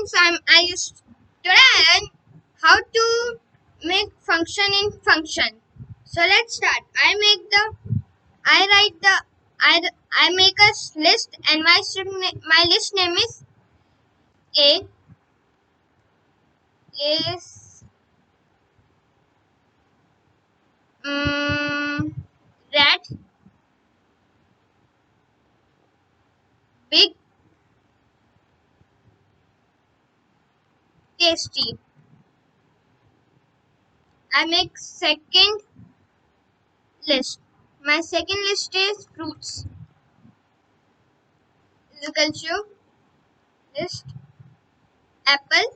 friends, I just learn how to make function in function. So let's start. I make a list, and my list name is A is rat, big, tasty. I make second list. My second list is fruits. Physical show list apple,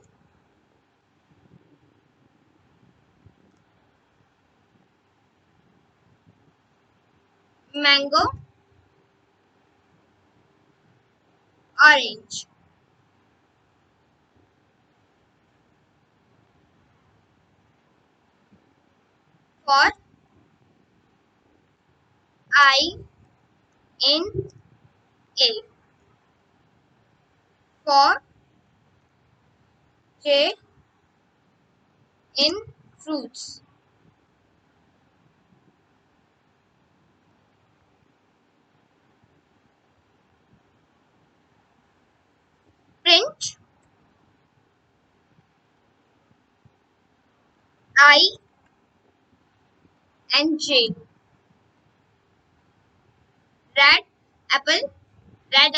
mango, orange. For I in A. For J in fruits. Print I and J. Red apple, red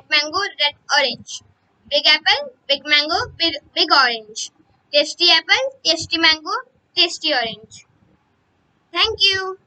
mango, red orange. Big apple, big mango, big orange. Tasty apple, tasty mango, tasty orange. Thank you.